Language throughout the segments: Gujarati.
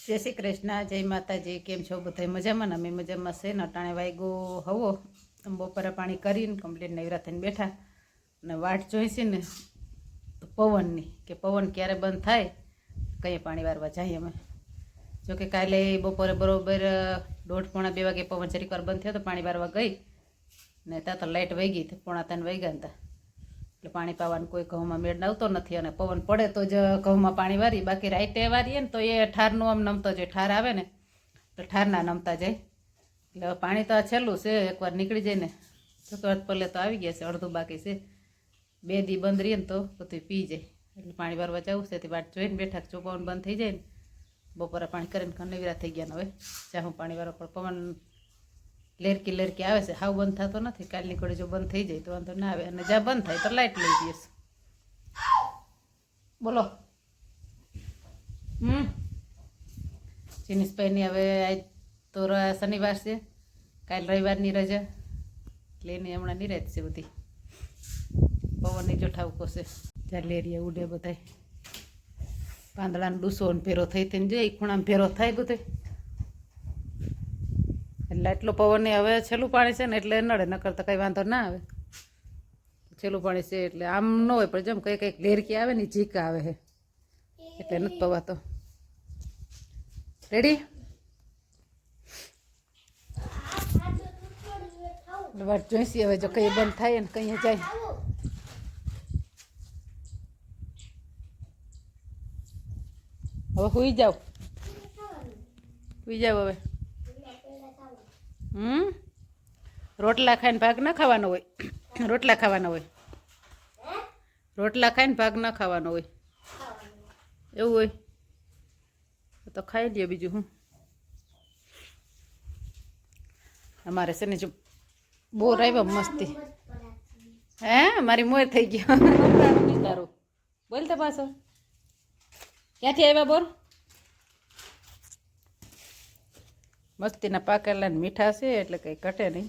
જય શ્રી કૃષ્ણ, જય માતાજી. કેમ છો બધા? મજામાં ને? અમે મજામાં છે ને. અટાણે વાગ્યો હવો બપોરે પાણી કરીને કમ્પ્લીટ નવરા થઈને બેઠા અને વાટ જોઈશે ને તો પવનની કે પવન ક્યારે બંધ થાય કંઈ પાણી વારવા જઈએ અમે. જોકે કાલે બપોરે બરોબર 1:30-2 વાગે પવન જરીક વાર બંધ થયો તો પાણી વારવા ગઈ ને ત્યાં તો લાઇટ વહી ગઈ. 2:45 વાગ્યા હતા એટલે પાણી પાવાનું કોઈ ઘઉંમાં મેળ આવતો નથી અને પવન પડે તો જ ઘઉંમાં પાણી વારી, બાકી રાઈટે વારીએ ને તો એ ઠારનું આમ નમતો જાય. ઠાર આવે ને તો ઠારના નમતા જાય. એટલે પાણી તો આ છેલ્લું છે, એકવાર નીકળી જાય ને તો પલે તો આવી ગયા છે, અડધું બાકી છે. 2 દી બંધ રહીએ ને તો બધું પી જાય. એટલે પાણી વારવા જવું છે તે વાટ જોઈને બેઠા. જો પવન બંધ થઈ જાય ને બપોરે પાણી કરીને કનેવીરા થઈ ગયા ને હવે જ્યાં હું પાણી વારવા. પણ પવન લેરકી લેરકી આવે છે, હાવ બંધ થતો નથી. કાલની ઘડી જો બંધ થઈ જાય તો વાંધો ના આવે અને જ્યાં બંધ થાય તો લાઇટ લઈ દઈશ. બોલો. જીનિસભાઈની હવે આજ તો શનિવાર છે, કાલ રવિવારની રજા એટલે એની હમણાં નિરાત છે બધી. પવનની જો ઠાવકો છે, જ્યાં લેરિયા ઉડે બધાય. પાંદડાનો ડૂસો ને ભેરો થઈ થઈને જોઈએ ખૂણામાં ભેરો થાય બધે. એટલે એટલો પવન હવે છેલ્લું પાણી છે ને એટલે નડે, નકર તો કંઈ વાંધો ના આવે. છેલ્લું પાણી છે એટલે આમ ન હોય, પણ જેમ કંઈક લેરકી આવે ને ઝીકા આવે છે એટલે નથી પવાતો. રેડી? વાત જોઈશી હવે જો કંઈ બંધ થાય ને કંઈ જાય. હવે સુઈ જાવ, સુઈ જાવ હવે. રોટલા ખાઈને ભાગ ના ખાવાનો હોય. રોટલા ખાવાના હોય. રોટલા ખાઈને ભાગ ના ખાવાનો હોય. એવું હોય તો ખાઈ લ્યો. બીજું હું. અમારે છે ને જો બોર આવ્યો મસ્તી. હે મારી મોર થઈ ગયો. તારું બોલ તો પાછો. ક્યાંથી આવ્યા બોર? મસ્તીના પાકેલા ને મીઠા છે એટલે કંઈ ઘટે નહીં.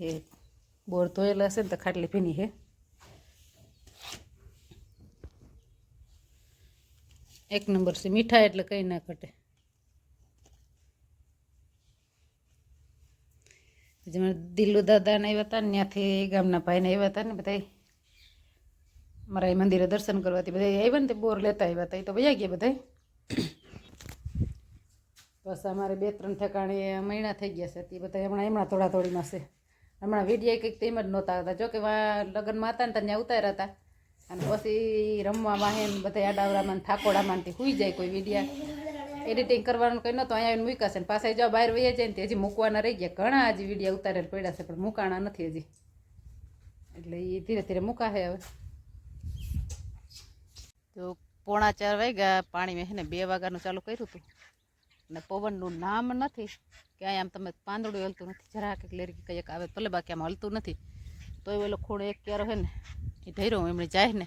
એ બોર ધોયેલા હશે ને તો ખાટલી ભીની છે. એક નંબર છે, મીઠા એટલે કંઈ ના ઘટે. જેમાં દિલ્લુ દાદાને આવ્યા હતા ને ત્યાંથી ગામના ભાઈને આવ્યા હતા ને બધા મારા એ મંદિરે દર્શન કરવાથી બધા આવ્યા ને તે બોર લેતા આવ્યા હતા. એ તો વયા ગયા બધા. બસ અમારે 2-3 ઠેકાણે મહિના થઈ ગયા છે તે બધા હમણાં થોડીમાં છે. હમણાં વિડીયો કંઈક તેમ જ નહોતા હતા. જો કે લગ્નમાં હતા ને ત્યાં ઉતાર્યા હતા અને પછી રમવા વાહે ને બધા આડાવડામાં થાકોડામાં સુઈ જાય. કોઈ વિડીયા એડિટિંગ કરવાનું કંઈ નહોતું. અહીંયા આવીને મૂકાશે ને પાછા જો બહાર વહી જાય ને તે હજી મૂકવાના રહી ગયા. ઘણા હજી વિડીયા ઉતારેલ પડ્યા છે પણ મૂકાણા નથી હજી. એટલે એ ધીરે ધીરે મૂકાશે હવે. તો 3:45 વાગ્યા પાણી મેં છે ને 2 વાગ્યાનું ચાલુ કર્યું હતું અને પવનનું નામ નથી કે અહીંયા આમ તમે પાંદડું હલતું નથી. જરા કંઈક લેરકી કંઈક આવે ભલે, બાકી આમાં હલતું નથી. તો એ ઓલો ખૂણો એક ક્યારો છે ને એ ધૈરો એમણે જાય ને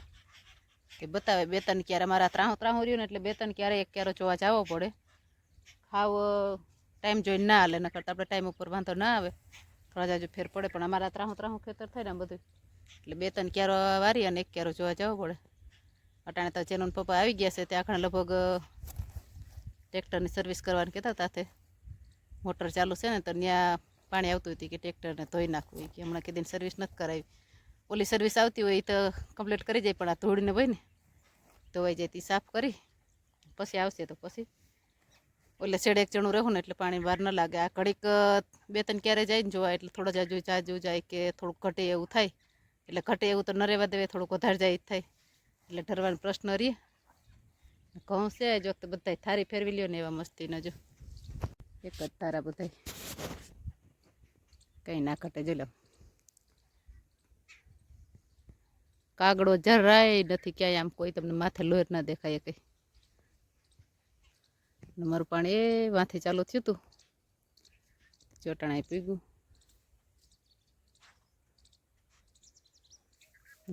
કે બતાવે 2-3 ક્યારે. મારા ત્રાહું રહ્યું ને એટલે 2-3 ક્યારે એક ક્યારો જોવા જવો પડે. ખાવ ટાઈમ જોઈને ના હાલે, ન કરતા આપણે ટાઈમ ઉપર વાંધો ના આવે. થોડા જાજુ ફેર પડે પણ અમારા ત્રાહું ખેતર થાય ને બધું એટલે 2-3 ક્યારો વારી અને એક ક્યારો જોવા જવો પડે. અટાણે તો જેનો પપ્પા આવી ગયા છે ત્યાં આખણે લગભગ ટ્રેક્ટરની સર્વિસ કરવાની કહેતા હતા. તે મોટર ચાલુ છે ને તો ત્યાં પાણી આવતું હતું કે ટ્રેક્ટરને ધોઈ નાખવું કે હમણાં કીધીને સર્વિસ નથી કરાવી. ઓલી સર્વિસ આવતી હોય એ તો કમ્પ્લીટ કરી જાય પણ આ ધૂળને હોય ને ધોવાઈ જાય તે સાફ કરી પછી આવશે. તો પછી ઓલે છેડે એક જણું રહું ને એટલે પાણી બહાર ન લાગે. આ ઘડીક 2-3 ક્યારે જાય ને જોવા એટલે થોડો જાજુ જાય કે થોડુંક ઘટે એવું થાય. એટલે ઘટે એવું તો ન રહેવા દેવે, થોડુંક વધારે જાય થાય એટલે ઠરવાનો પ્રશ્ન રહીએ. ઘઉં છે જો તો બધા થારી ફેરવી લ્યો ને એવા મસ્તીના. જો એક જ તારા બધા કંઈ ના ઘટે. જો લો કાગડો જરાય નથી ક્યાંય. આમ કોઈ તમને માથે લોહર ના દેખાય કંઈ. મારું પાણી એ વાંથી ચાલુ થયું હતું ચોટાણા પીગું.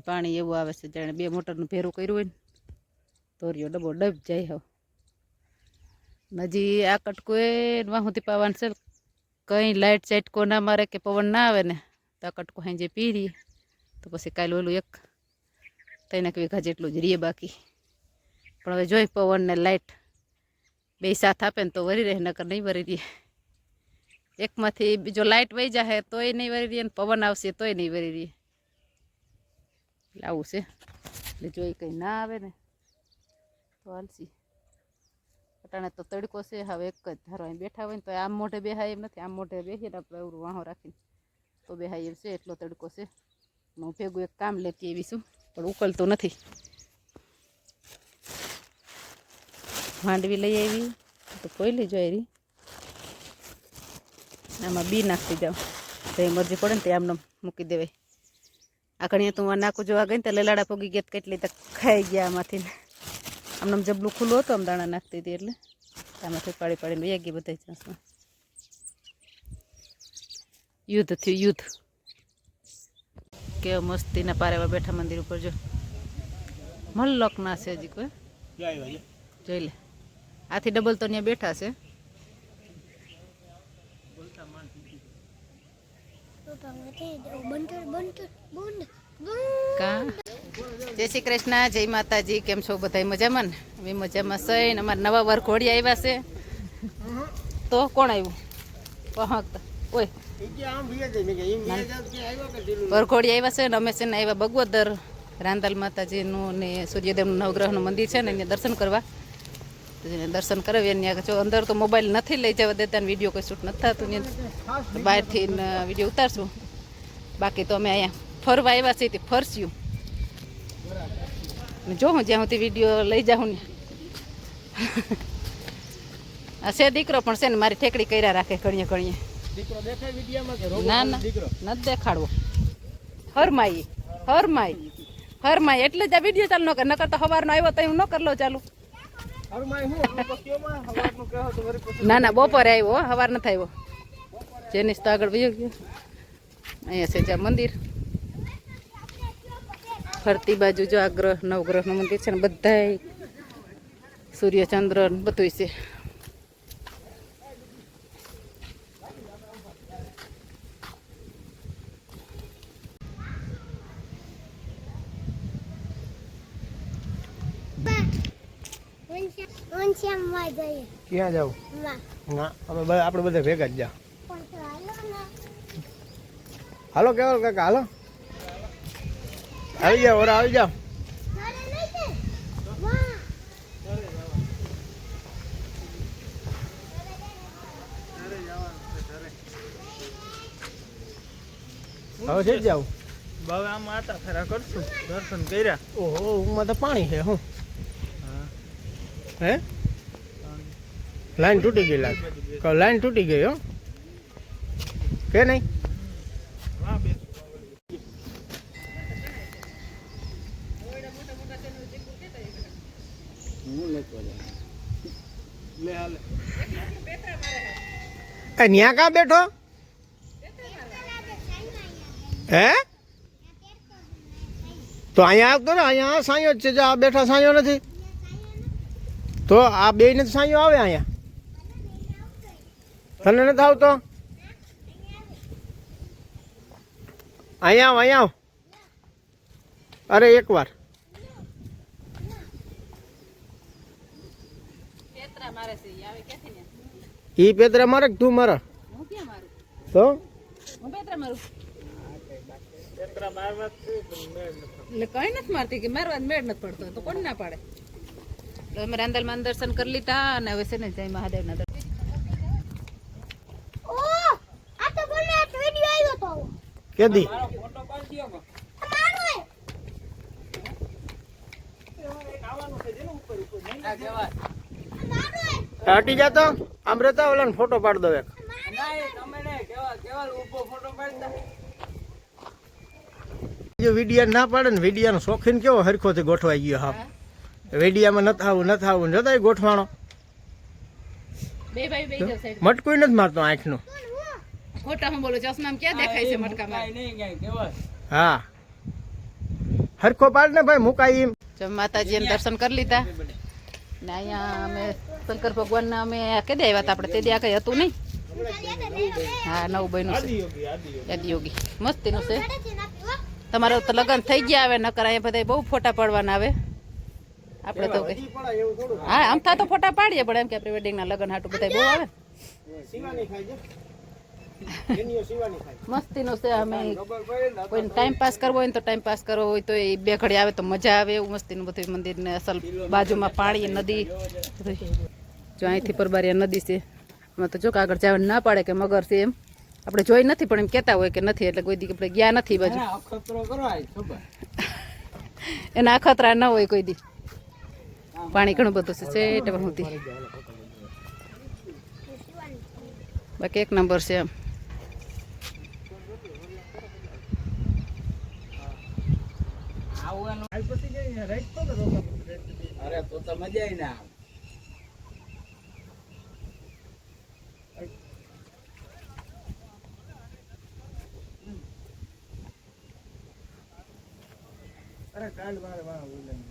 પાણી એવું આવે છે જાણે 2 મોટરનું ભેરું કર્યું હોય ને તોરિયો ડબો ડબ જાય. હવે હજી આ કટકો એ વાહુથી પાવાનું છે. કંઈ લાઇટ ચાટકો ના મારે કે પવન ના આવે ને તો આ કટકો હાંજે પી રહીએ. તો પછી કાલે ઓલું 3 વીઘા જેટલું જ રહીએ બાકી. પણ હવે જોઈ પવન ને લાઇટ બે સાથ આપે ને તો વરી રહે, નકર નહીં વરી રહે. એકમાંથી બીજો લાઇટ વહી જાય તોય નહીં વરી રહે, ને પવન આવશે તોય નહીં વરી રહે. એટલે આવું છે. એટલે જો કંઈ ના આવે ને તો હાલસી. અટાણે તો તડકો છે, હવે એક જ ધારો અહીં બેઠા હોય ને તો આમ મોઢે બેહાય એમ નથી. આમ મોઢે બેસીએ ને આપણે એવું વાહો રાખીને તો બેહાય એમ છે, એટલો તડકો છે. હું ભેગું એક કામ લેતી એવી છું, પણ ઉકલતું નથી. માંડવી લઈ આવી તો કોઈ લઈ જોઈ રહી. આમાં બી નાખી જાઉં તો એ મરજી પડે ને તે આમને મૂકી દેવાય. આખણી તું નાખું જોવા ગઈ ને તો લેલાડા પોગી ગયા કેટલી તક ખાઈ ગયા આમાંથી. આમને જબલું ખુલ્લું હતું, આમ દાણા નાખતી હતી એટલે આમાંથી પાડી પાડીને વહી ગઈ બધા ચાંસમાં. યુદ્ધ થયું, યુદ્ધ. કેવો મસ્તીના પારેવા બેઠા મંદિર ઉપર જો મલ્લક ના છે. હજી કોઈ જોઈ લે, આથી ડબલ તો ત્યાં બેઠા છે. જય શ્રી કૃષ્ણ, જય માતાજી. કેમ છો બધા? મજામાં ને? અમે મજામાં છે. અમારા નવા વરઘોડી આવ્યા છે. તો કોણ આવ્યું? ઓય વરઘોડી આવ્યા છે ને અમે છે ને આવ્યા બગવદર રાંદલ માતાજીનું ને સૂર્યદેવનું નવગ્રહનું મંદિર છે ને એને દર્શન કરવા. દર્શન કરાવીએ ત્યાં જો અંદર તો મોબાઈલ નથી લઈ જવા દેતા ને વિડીયો કોઈ શૂટ નથી થતું ને બહારથી વિડીયો ઉતારશું. બાકી તો અમે અહીંયા ફરવા આવ્યા છીએ, ફરસ્યું જોઉં જ્યાં સુધી વિડીયો લઈ જાઉં ને. છે દીકરો પણ છે ને મારી ઠેકડી કર્યા રાખે ઘણીએ ઘણીએ. ના ના નથી દેખાડવો. હરમાઈ હરમાઈ હરમાઈ એટલે જ આ વિડીયો ચાલુ ન કરે, નકર તો સવારનો આવ્યો તો હું ન કરી લો ચાલુ. ના ના બપોરે આવ્યો, સવાર નથી આવ્યો. જેની તો આગળ વયો ગયો. અહીંયા છે જ્યાં મંદિર ફરતી બાજુ જો આ ગ્રહ નવગ્રહનું મંદિર છે ને બધાય સૂર્ય ચંદ્ર બધું છે. ક્યાં જાવ? ના આપણે બધા ભેગા જ જા. હાલો કેવલ કાકા, હાલો આવી જાઓ, ઓરા આવી જાઓ. હવે છે જાવ. બાવે આમ આતા ફેરા કરશું, દર્શન કર્યા. ઓહો ઊંઘમાં તો પાણી છે. હું હે લાઈન તૂટી ગઈ લાગે. લાઈન તૂટી ગઈ હો કે નહીં? ન્યા કા બેઠો હે? તો અહીંયા આવતો ને, અહીંયા સાંયો જ છે. જો આ બેઠા સાંયો નથી તો આ બે ને સાંયો આવે અહીંયા. તને નથી આવતો? અહીંયા આવ, અહીંયા આવ. અરે એક વાર ઈ પેતરા મારે તું મારે તો એટલે કઈ નથી મારતી કે મારવા મેળ નથી પડતો તો કોણ ના પાડે. અમે રાંદલમાં દર્શન કરી લીધા અને હવે છે ને જય મહાદેવના દર્શન. કેદી હટી જાતો આમ રહેતા ઓલા ફોટો પાડ દો એક. વિડિયા ના પાડે ને, વિડિયાનો શોખીન કેવો હરખોથી ગોઠવાઈ ગયો. હા વિડિયામાં નથી આવું નથી આવું જોતા ગોઠવાણો. મટકું નથી મારતો આંખનું. ખોટા હું બોલું ચશ્મા ક્યાં દેખાય છે મટકામાં? હા હરખો પાડ ને ભાઈ મુકાઈ એમ. માતાજી ને દર્શન કરી લીધા ને અહીંયા અમે શંકર ભગવાનના અમે કેદે આવ્યા હતા આપણે? તે દે આ કઈ હતું નહીં. હા નવું બન્યું છે આદિયોગી, મસ્તીનું છે. તમારે તો લગ્ન થઈ ગયા આવે, નકર અહીંયા બધા બહુ ફોટા પાડવાના આવે. આપણે તો કઈ હજી પડાય એવું થોડું હા આમ થાય તો ફોટા પાડીએ પણ એમ કે પ્રી વેડિંગના લગ્ન હાટું બધા બહુ આવે શિવાની ખાય છે એનીઓ શિવાની ખાય મસ્તીનું છે અમે ખબર પડે ને કોઈ ટાઈમ પાસ કરવો હોય ને તો ટાઈમ પાસ કરવો હોય તો એ બે ઘડી આવે તો મજા આવે એવું મસ્તીનું બધું મંદિરને અસલ બાજુમાં પાણી નદી બધું. જો અહીંથી પરબારિયા નદી છે એમાં તો જો કે આગળ જવાનું ના પાડે કે મગર છે એમ આપણે જોઈ નથી પણ એમ કહેતા હોય કે નથી એટલે કોઈ દી આપણે ગયા નથી બાજુ અખતરો કરાય ખબર એના અખતરા ન હોય કોઈ દી પાણી ઘણું બધું છે ચેટ સુધી બાકી એક નંબર છે એમ અરે તો મજા આવી ના અરે કાલ વાળા